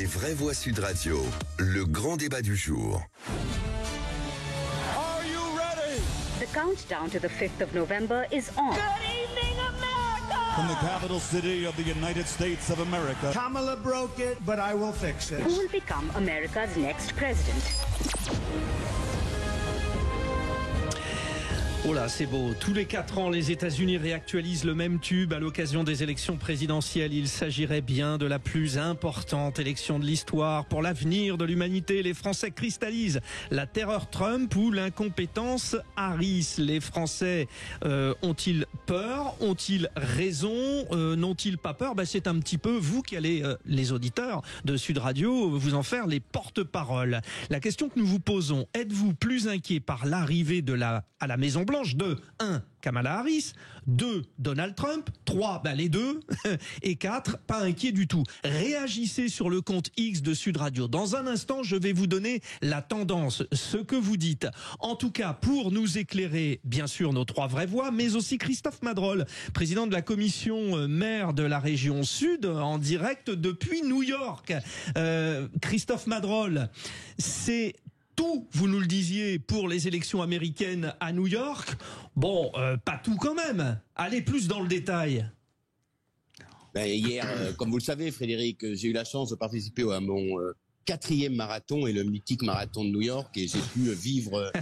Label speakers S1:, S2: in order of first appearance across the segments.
S1: Les vraies voix Sud Radio, le grand débat du jour.
S2: Are you ready?
S3: The countdown to the 5th of November is on.
S2: Good evening, America!
S4: From the capital city of the United States of America.
S5: Kamala broke it, but I will fix it.
S3: Who will become America's next president?
S6: Oh là, c'est beau. Tous les 4 ans, les États-Unis réactualisent le même tube à l'occasion des élections présidentielles. Il s'agirait bien de la plus importante élection de l'histoire. Pour l'avenir de l'humanité, les Français cristallisent la terreur Trump ou l'incompétence Harris. Les Français ont-ils peur? Ont-ils raison? N'ont-ils pas peur? C'est un petit peu vous qui allez, les auditeurs de Sud Radio, vous en faire les porte-paroles. La question que nous vous posons, êtes-vous plus inquiet par l'arrivée à la Maison-Blanche de 1. Kamala Harris, 2. Donald Trump, 3. Les deux, et 4. Pas inquiet du tout. Réagissez sur le compte X de Sud Radio. Dans un instant, je vais vous donner la tendance, ce que vous dites. En tout cas, pour nous éclairer, bien sûr, nos 3 vraies voix, mais aussi Christophe Madrol, président de la commission maire de la région Sud, en direct depuis New York. Christophe Madrol, c'est tout, vous nous le disiez, pour les élections américaines à New York. Bon, pas tout quand même. Allez plus dans le détail.
S7: Hier, comme vous le savez, Frédéric, j'ai eu la chance de participer à mon 4e marathon et le mythique marathon de New York, et j'ai pu vivre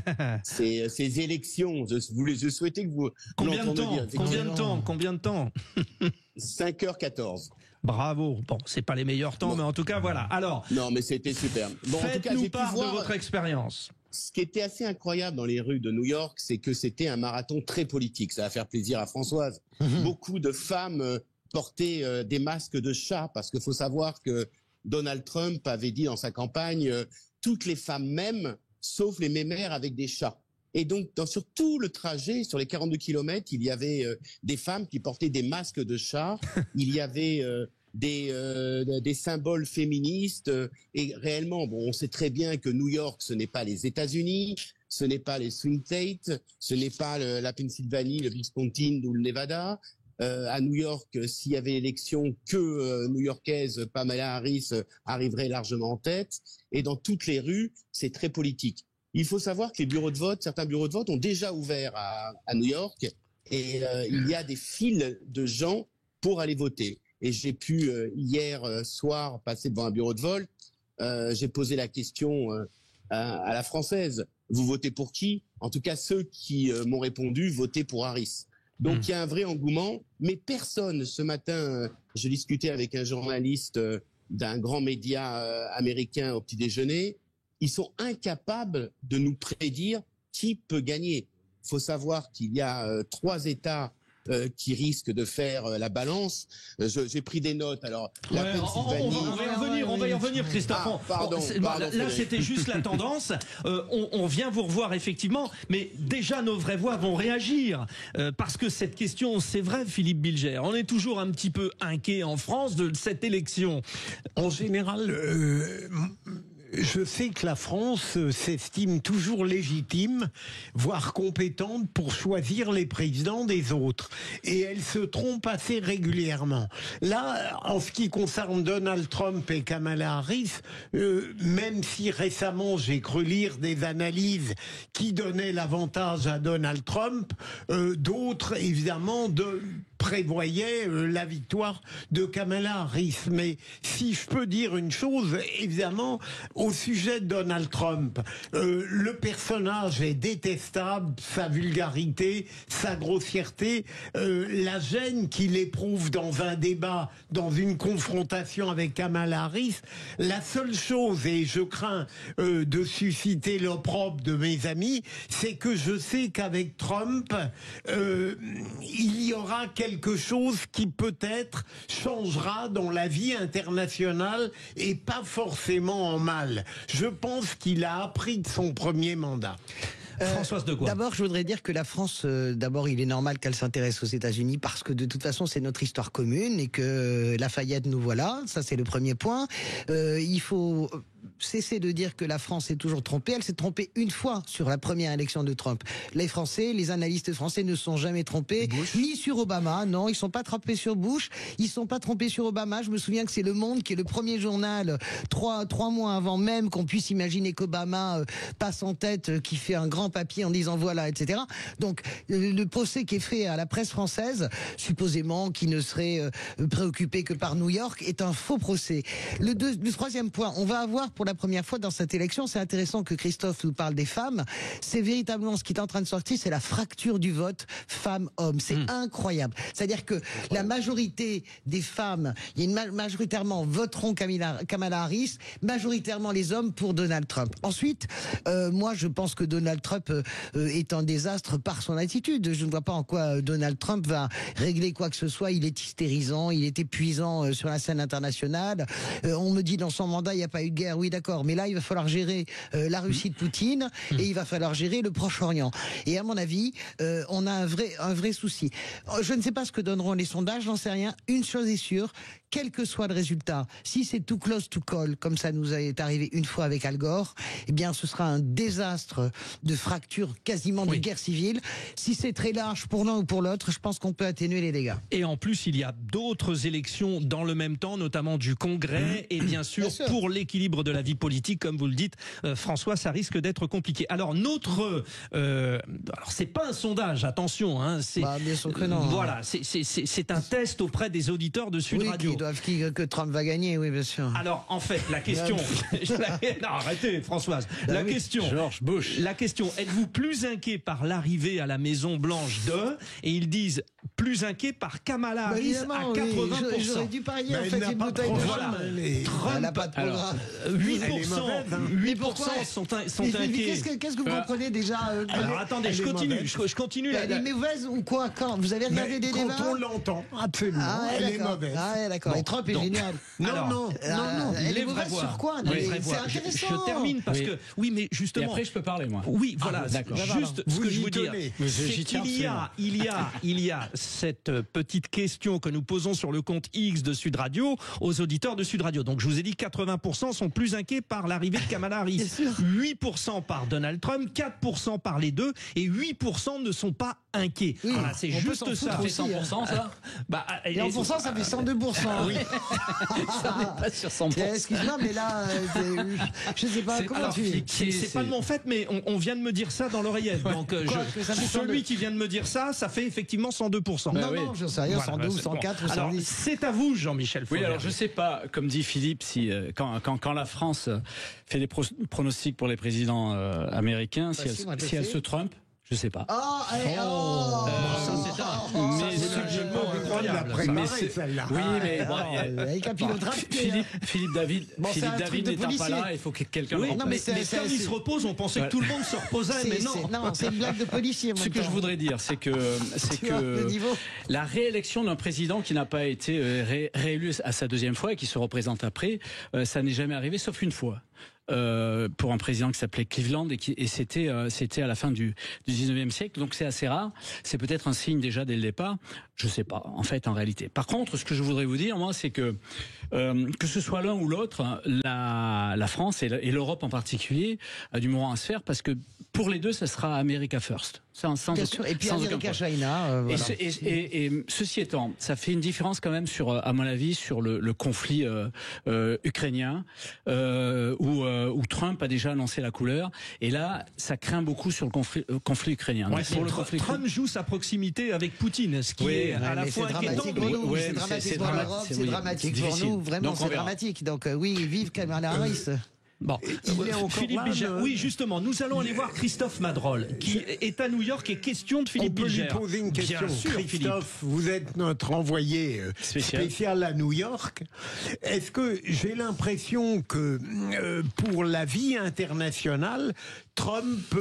S7: ces élections. Je souhaitais que vous
S6: Combien de temps
S7: 5h14.
S6: Bravo. Bon, c'est pas les meilleurs temps, mais en tout cas, voilà. Alors.
S7: Non, mais c'était super. Bon,
S6: faites-nous part de votre expérience.
S7: Ce qui était assez incroyable dans les rues de New York, c'est que c'était un marathon très politique. Ça va faire plaisir à Françoise. Beaucoup de femmes portaient des masques de chat, parce qu'il faut savoir que Donald Trump avait dit dans sa campagne toutes les femmes m'aiment, sauf les mémères avec des chats. Et donc, sur tout le trajet, sur les 42 kilomètres, il y avait des femmes qui portaient des masques de chat. Il y avait des symboles féministes. Et réellement, bon, on sait très bien que New York, ce n'est pas les États-Unis, ce n'est pas les swing states, ce n'est pas la Pennsylvanie, le Wisconsin ou le Nevada. À New York, s'il y avait élection que new-yorkaise, Kamala Harris arriverait largement en tête. Et dans toutes les rues, c'est très politique. Il faut savoir que les bureaux de vote, certains bureaux de vote ont déjà ouvert à New York, et il y a des files de gens pour aller voter. Et j'ai pu hier soir passer devant un bureau de vote. J'ai posé la question à la française. Vous votez pour qui? En tout cas, ceux qui m'ont répondu, votez pour Harris. Donc il y a un vrai engouement, mais personne ce matin. Je discutais avec un journaliste d'un grand média américain au petit déjeuner. Ils sont incapables de nous prédire qui peut gagner. Il faut savoir qu'il y a 3 États qui risquent de faire la balance. J'ai pris des notes. Alors, la Pennsylvanie...
S6: On va y revenir, Christophe.
S7: Pardon,
S6: là, c'était juste la tendance. On vient vous revoir, effectivement, mais déjà, nos vraies voix vont réagir. Parce que cette question, c'est vrai, Philippe Bilger, on est toujours un petit peu inquiet en France de cette élection.
S8: En général... Je sais que la France s'estime toujours légitime, voire compétente pour choisir les présidents des autres. Et elle se trompe assez régulièrement. Là, en ce qui concerne Donald Trump et Kamala Harris, même si récemment j'ai cru lire des analyses qui donnaient l'avantage à Donald Trump, d'autres, évidemment, prévoyait la victoire de Kamala Harris. Mais si je peux dire une chose, évidemment, au sujet de Donald Trump, le personnage est détestable, sa vulgarité, sa grossièreté, la gêne qu'il éprouve dans un débat, dans une confrontation avec Kamala Harris. La seule chose, et je crains de susciter l'opprobre de mes amis, c'est que je sais qu'avec Trump, il y aura quelque chose qui peut-être changera dans la vie internationale et pas forcément en mal. Je pense qu'il a appris de son premier mandat.
S6: Françoise de Gaulle.
S9: D'abord, je voudrais dire que la France, d'abord, il est normal qu'elle s'intéresse aux États-Unis parce que de toute façon, c'est notre histoire commune et que Lafayette nous voilà. Ça, c'est le premier point. Il faut cesser de dire que la France s'est toujours trompée. Elle s'est trompée une fois sur la première élection de Trump. Les Français, les analystes français ne sont jamais trompés, ni sur Obama. Non, ils sont pas trompés sur Bush. Ils sont pas trompés sur Obama. Je me souviens que c'est Le Monde qui est le premier journal, trois mois avant même qu'on puisse imaginer qu'Obama passe en tête, qui fait un grand papier en disant voilà, etc. Donc, le procès qui est fait à la presse française, supposément qui ne serait préoccupé que par New York, est un faux procès. Le troisième point, on va avoir pour la première fois dans cette élection, c'est intéressant que Christophe nous parle des femmes, c'est véritablement ce qui est en train de sortir, c'est la fracture du vote femmes-hommes. C'est incroyable. C'est-à-dire que la majorité des femmes, majoritairement voteront Kamala Harris, majoritairement les hommes pour Donald Trump. Ensuite, moi je pense que Donald Trump est un désastre par son attitude. Je ne vois pas en quoi Donald Trump va régler quoi que ce soit. Il est hystérisant, il est épuisant sur la scène internationale. On me dit dans son mandat il n'y a pas eu de guerre. Oui d'accord, mais là il va falloir gérer la Russie de Poutine et il va falloir gérer le Proche-Orient. Et à mon avis, on a un vrai souci. Je ne sais pas ce que donneront les sondages, j'en sais rien. Une chose est sûre, quel que soit le résultat, si c'est too close to call, comme ça nous est arrivé une fois avec Al Gore, eh bien ce sera un désastre de fracture, quasiment de guerre civile. Si c'est très large pour l'un ou pour l'autre, je pense qu'on peut atténuer les dégâts.
S6: Et en plus, il y a d'autres élections dans le même temps, notamment du Congrès, et bien sûr, pour l'équilibre de la vie politique, comme vous le dites, François, ça risque d'être compliqué. Alors alors c'est pas un sondage, attention, hein, c'est
S9: bien sûr que non.
S6: Voilà, c'est un test auprès des auditeurs de Sud Radio.
S9: Que Trump va gagner, oui, bien sûr.
S6: Alors, en fait, la question... non, arrêtez, Françoise. La question...
S10: George Bush.
S6: La question, êtes-vous plus inquiet par l'arrivée à la Maison-Blanche et ils disent plus inquiet par Kamala Harris à 80%.
S9: Oui. J'aurais dû parier, en fait, une bouteille de
S6: voilà.
S9: Trump, elle n'a pas de programme.
S6: 8% sont inquiets.
S9: Qu'est-ce que vous comprenez déjà
S6: Alors, attendez, je continue.
S9: Elle est mauvaise ou quoi? Quand vous avez regardé des débats?
S8: Quand on l'entend, absolument, elle est mauvaise.
S9: Ah ouais, d'accord. Et Trump est génial.
S8: Non.
S9: Elle est mauvaise sur quoi? C'est intéressant.
S6: Je termine parce que oui, mais justement.
S10: Et après, je peux parler moi.
S6: Oui, voilà.
S10: D'accord.
S6: Juste ce que je veux dire,
S10: c'est
S6: qu'il y a cette petite question que nous posons sur le compte X de Sud Radio aux auditeurs de Sud Radio. Donc je vous ai dit 80% sont plus inquiets par l'arrivée de Kamala Harris, 8% par Donald Trump, 4% par les deux et 8% ne sont pas inquiets.
S9: Oui,
S6: voilà, c'est juste ça.
S10: Ça fait 100% ça.
S9: Et en pourcent, ça fait 102%.
S6: Oui.
S10: Ça n'est pas sur 100%.
S9: Excuse-moi, mais là, je sais pas comment tu...
S6: C'est pas de mon fait, mais on vient de me dire ça dans l'oreillette. Donc celui qui vient de me dire ça fait effectivement 102%.
S9: Non, je sais rien, 112, 104 ou 110.
S6: Alors, c'est à vous, Jean-Michel Fauvergue.
S10: Oui, alors je sais pas, comme dit Philippe, si quand la France fait des pronostics pour les présidents américains, si elle se trompe, je sais pas.
S6: Ça c'est incroyable.
S10: Oui, mais
S9: avec un pilote rapide.
S10: Philippe David n'étant pas là, il faut que quelqu'un le remplace.
S6: Mais comme il se repose, on pensait que tout le monde se reposait, mais non.
S9: Non, c'est une blague de policier.
S10: Ce que je voudrais dire, c'est que la réélection d'un président qui n'a pas été réélu à sa deuxième fois et qui se représente après, ça n'est jamais arrivé, sauf une fois. Pour un président qui s'appelait Cleveland et c'était à la fin du 19e siècle, donc c'est assez rare. C'est peut-être un signe déjà dès le départ. Je sais pas, en fait, en réalité. Par contre, ce que je voudrais vous dire, moi, c'est que ce soit l'un ou l'autre, la France et l'Europe en particulier a du moment à se faire parce que pour les deux, ça sera America First.
S9: Bien sûr. Et puis America China. Voilà.
S10: Et ceci étant, ça fait une différence quand même à mon avis, sur le conflit ukrainien où Trump a déjà annoncé la couleur. Et là, ça craint beaucoup sur le conflit ukrainien.
S6: Trump joue sa proximité avec Poutine, ce qui est à la fois inquiétant.
S9: C'est dramatique pour l'Europe, c'est dramatique pour nous. Vraiment, c'est dramatique. Donc oui, vive Kamala Harris.
S6: Bon, Philippe Bilger, oui, justement, nous allons aller voir Christophe Madrol, qui est à New York et question de Philippe Bilger.
S8: On peut lui poser une question.
S6: Bien sûr,
S8: Christophe, vous êtes notre envoyé spécial à New York. Est-ce que j'ai l'impression que pour la vie internationale, Trump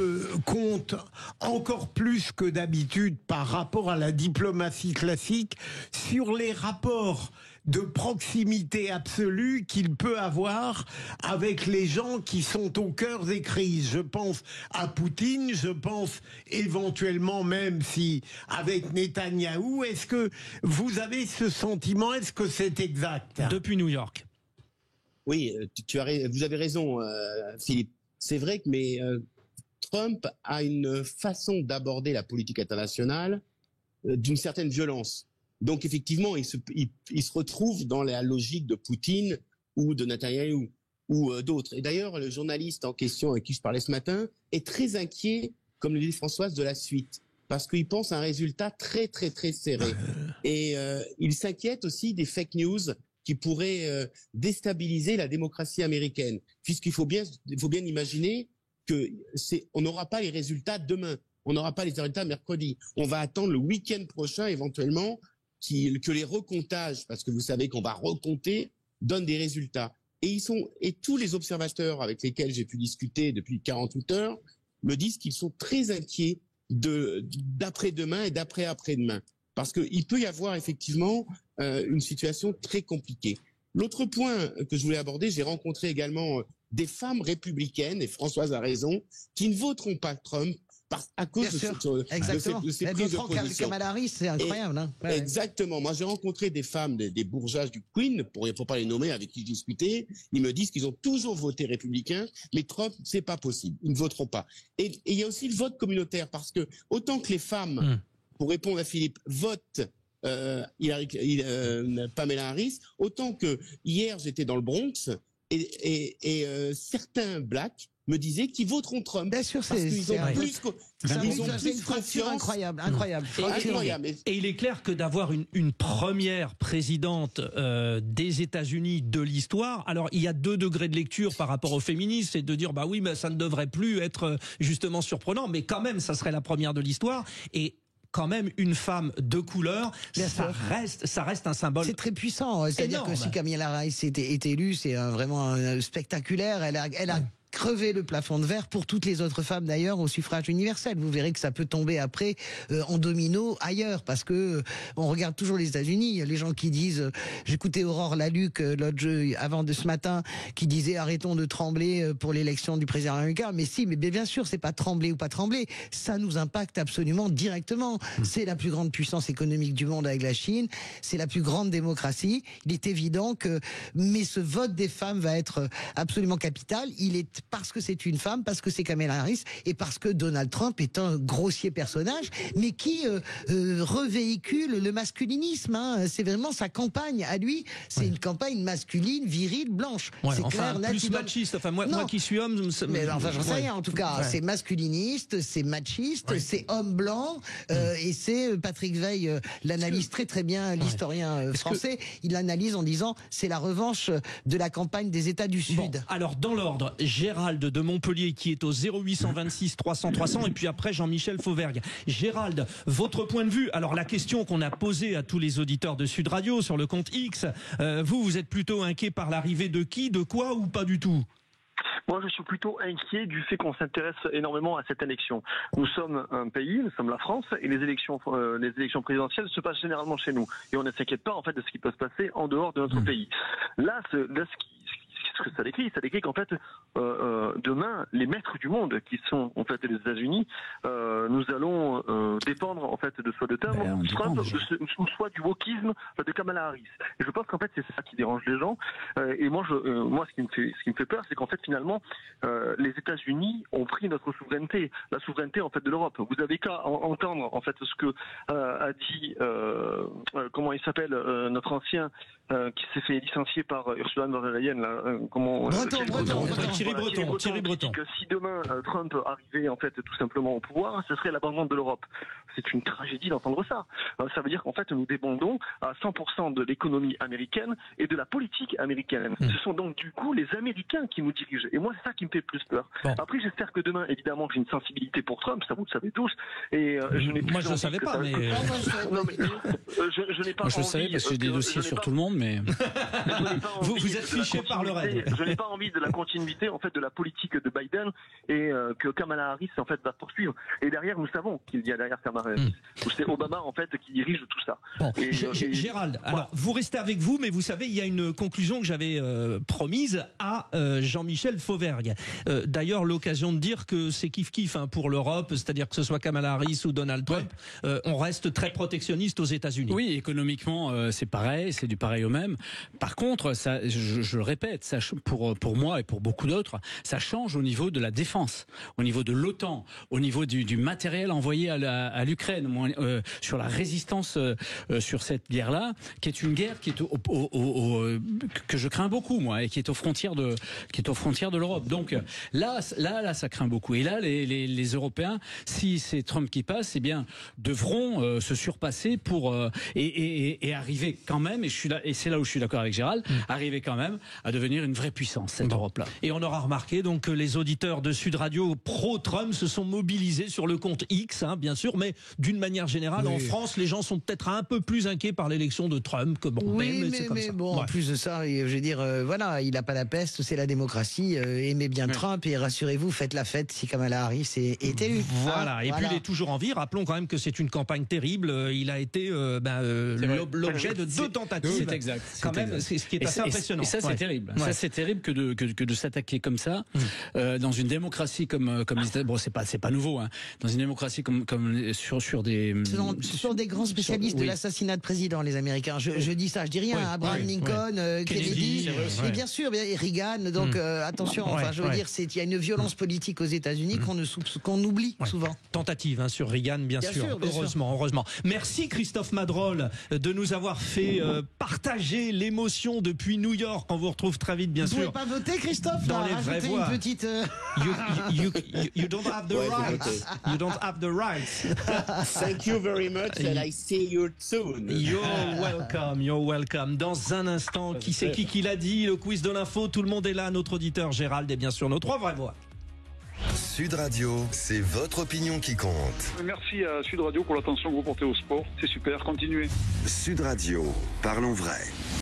S8: compte encore plus que d'habitude par rapport à la diplomatie classique sur les rapports de proximité absolue qu'il peut avoir avec les gens qui sont au cœur des crises. Je pense à Poutine, je pense éventuellement même si avec Netanyahou. Est-ce que vous avez ce sentiment? Est-ce que c'est exact?
S6: Depuis New York.
S7: Oui, vous avez raison, Philippe. C'est vrai que Trump a une façon d'aborder la politique internationale d'une certaine violence. Donc effectivement, il se retrouve dans la logique de Poutine ou de Netanyahou ou d'autres. Et d'ailleurs, le journaliste en question avec qui je parlais ce matin est très inquiet, comme le dit Françoise, de la suite, parce qu'il pense à un résultat très très très serré. Et il s'inquiète aussi des fake news qui pourraient déstabiliser la démocratie américaine, puisqu'il faut bien imaginer que on n'aura pas les résultats demain, on n'aura pas les résultats mercredi. On va attendre le week-end prochain éventuellement que les recomptages, parce que vous savez qu'on va recompter, donnent des résultats. Et tous les observateurs avec lesquels j'ai pu discuter depuis 48 heures me disent qu'ils sont très inquiets d'après-demain et d'après-après-demain, parce qu'il peut y avoir effectivement une situation très compliquée. L'autre point que je voulais aborder, j'ai rencontré également des femmes républicaines, et Françoise a raison, qui ne voteront pas Trump à cause de ces prises de position.
S9: Kamala Harris, c'est incroyable. Hein. Ouais.
S7: Exactement. Moi, j'ai rencontré des femmes, des bourgeoises du Queen, faut pas les nommer, avec qui j'ai discuté. Ils me disent qu'ils ont toujours voté républicain, mais Trump, c'est pas possible. Ils ne voteront pas. Et il y a aussi le vote communautaire, parce que autant que les femmes, pour répondre à Philippe, votent Pamela Harris, autant que hier, j'étais dans le Bronx, et certains blacks me disaient qu'ils voteront Trump.
S9: Bien sûr,
S7: parce qu'ils ont plus confiance.
S9: Incroyable.
S6: Et il est clair que d'avoir une première présidente des États-Unis de l'histoire, alors il y a 2 degrés de lecture par rapport aux féministes, c'est de dire bah oui, mais ça ne devrait plus être justement surprenant, mais quand même, ça serait la première de l'histoire. Et quand même une femme de couleur, ça reste un symbole.
S9: C'est très puissant. C'est-à-dire que si Kamala Harris est élue, c'est vraiment spectaculaire. Elle a crevé le plafond de verre pour toutes les autres femmes d'ailleurs au suffrage universel. Vous verrez que ça peut tomber après en domino ailleurs, parce que on regarde toujours les États-Unis. Les gens qui disent, j'écoutais Aurore Laluc avant de ce matin, qui disait arrêtons de trembler pour l'élection du président américain. Mais bien sûr, c'est pas trembler ou pas trembler, ça nous impacte absolument directement. C'est la plus grande puissance économique du monde avec la Chine, c'est la plus grande démocratie. Il est évident mais ce vote des femmes va être absolument capital. Il est parce que c'est une femme, parce que c'est Kamala Harris, et parce que Donald Trump est un grossier personnage, mais qui revéhicule le masculinisme. Hein. C'est vraiment sa campagne à lui. C'est une campagne masculine, virile, blanche. C'est clair,
S6: plus machiste. Enfin, moi qui suis homme...
S9: Mais enfin, j'en sais rien. En tout cas, c'est masculiniste, c'est machiste, c'est homme blanc, et c'est Patrick Veil l'analyse très très bien, l'historien français. Il l'analyse en disant c'est la revanche de la campagne des États du Sud.
S6: Bon, alors, dans l'ordre, Gérald de Montpellier qui est au 0826 300 300 et puis après Jean-Michel Fauvergue. Gérald, votre point de vue. Alors la question qu'on a posée à tous les auditeurs de Sud Radio sur le compte X, vous êtes plutôt inquiet par l'arrivée de qui, de quoi ou pas du tout ?
S11: Moi, je suis plutôt inquiet du fait qu'on s'intéresse énormément à cette élection. Nous sommes un pays, nous sommes la France, et les élections présidentielles se passent généralement chez nous. Et on ne s'inquiète pas en fait de ce qui peut se passer en dehors de notre pays. Là, ce que ça décrit qu'en fait demain les maîtres du monde qui sont en fait les États-Unis, nous allons dépendre en fait de soit de Trump, soit du wokisme de Kamala Harris. Et je pense qu'en fait c'est ça qui dérange les gens. Et moi ce qui me fait peur, c'est qu'en fait finalement les États-Unis ont pris notre souveraineté, la souveraineté en fait de l'Europe. Vous avez qu'à entendre en fait ce que a dit comment il s'appelle notre ancien qui s'est fait licencier par Ursula von der Leyen là.
S6: Thierry Breton.
S11: Que si demain Trump arrivait en fait tout simplement au pouvoir, ce serait l'abandon de l'Europe. C'est une tragédie d'entendre ça. Ça veut dire qu'en fait nous dépendons à 100% de l'économie américaine et de la politique américaine. Ce sont donc du coup les Américains qui nous dirigent. Et moi c'est ça qui me fait plus peur. Bon. Après j'espère que demain évidemment j'ai une sensibilité pour Trump, ça vous le savez tous. Et je n'ai plus.
S6: Moi je ne savais pas, mais.
S11: Non mais je n'ai pas.
S10: Moi je le savais parce que j'ai des dossiers sur tout le monde, mais.
S6: Vous êtes fiché par le raid.
S11: Je n'ai pas envie de la continuité en fait de la politique de Biden et que Kamala Harris en fait va poursuivre. Et derrière nous savons qu'il y a derrière Kamala Harris. C'est Obama en fait qui dirige tout ça.
S6: Bon. Gérald, alors vous restez avec vous, mais vous savez il y a une conclusion que j'avais promise à Jean-Michel Fauvergue. D'ailleurs l'occasion de dire que c'est kiff-kiff pour l'Europe, c'est-à-dire que ce soit Kamala Harris ou Donald Trump, on reste très protectionniste aux États-Unis.
S10: Oui, économiquement c'est pareil, c'est du pareil au eux-mêmes. Par contre, ça, je le répète, ça, pour moi et pour beaucoup d'autres, ça change au niveau de la défense, au niveau de l'OTAN, au niveau du matériel envoyé à l'Ukraine, sur la résistance sur cette guerre-là, qui est une guerre qui est que je crains beaucoup, moi, et qui est aux frontières de l'Europe. Donc là, ça craint beaucoup. Et là, les Européens, si c'est Trump qui passe, eh bien, devront se surpasser pour et arriver quand même. Et c'est là où je suis d'accord avec Gérald, arriver quand même à devenir une vraie puissance, cette Europe-là.
S6: Et on aura remarqué donc que les auditeurs de Sud Radio pro-Trump se sont mobilisés sur le compte X, hein, bien sûr, mais d'une manière générale, en France, les gens sont peut-être un peu plus inquiets par l'élection de Trump que bon.
S9: Oui, mais bon, en plus de ça, je veux dire, voilà, il n'a pas la peste, c'est la démocratie. Aimez bien Trump et rassurez-vous, faites la fête si Kamala Harris est élu.
S6: Voilà. Et puis il est toujours en vie. Rappelons quand même que c'est une campagne terrible. Il a été l'objet de 2 tentatives.
S10: C'est exact.
S6: Quand même, c'est ce qui est assez impressionnant.
S10: Et ça, c'est terrible. Ça, c'est terrible que de s'attaquer comme ça dans une démocratie comme les États-Unis. Bon, c'est pas nouveau. Hein. Dans une démocratie comme sur des.
S9: Ce sont des grands spécialistes de l'assassinat de président, les Américains. Je dis ça, je dis rien. Abraham Lincoln, Kennedy, et bien sûr, Reagan. Donc attention. Enfin, je veux dire, il y a une violence politique aux États-Unis qu'on oublie souvent.
S6: Tentative sur Reagan, bien sûr. Heureusement. Merci Christophe Madrol de nous avoir fait partager l'émotion depuis New York. On vous retrouve très vite, bien sûr.
S9: Vous pouvez pas voter, Christophe,
S6: dans les vraies voix.
S9: Une petite.
S6: You don't have the rights. You don't have the rights.
S7: Thank you very much, and I see you soon.
S6: You're welcome. Dans un instant, qui c'est qui l'a dit? Le quiz de l'info. Tout le monde est là. Notre auditeur Gérald et bien sûr nos 3 vraies voix.
S1: Sud Radio, c'est votre opinion qui compte.
S12: Merci à Sud Radio pour l'attention que vous portez au sport. C'est super, continuez.
S1: Sud Radio, parlons vrai.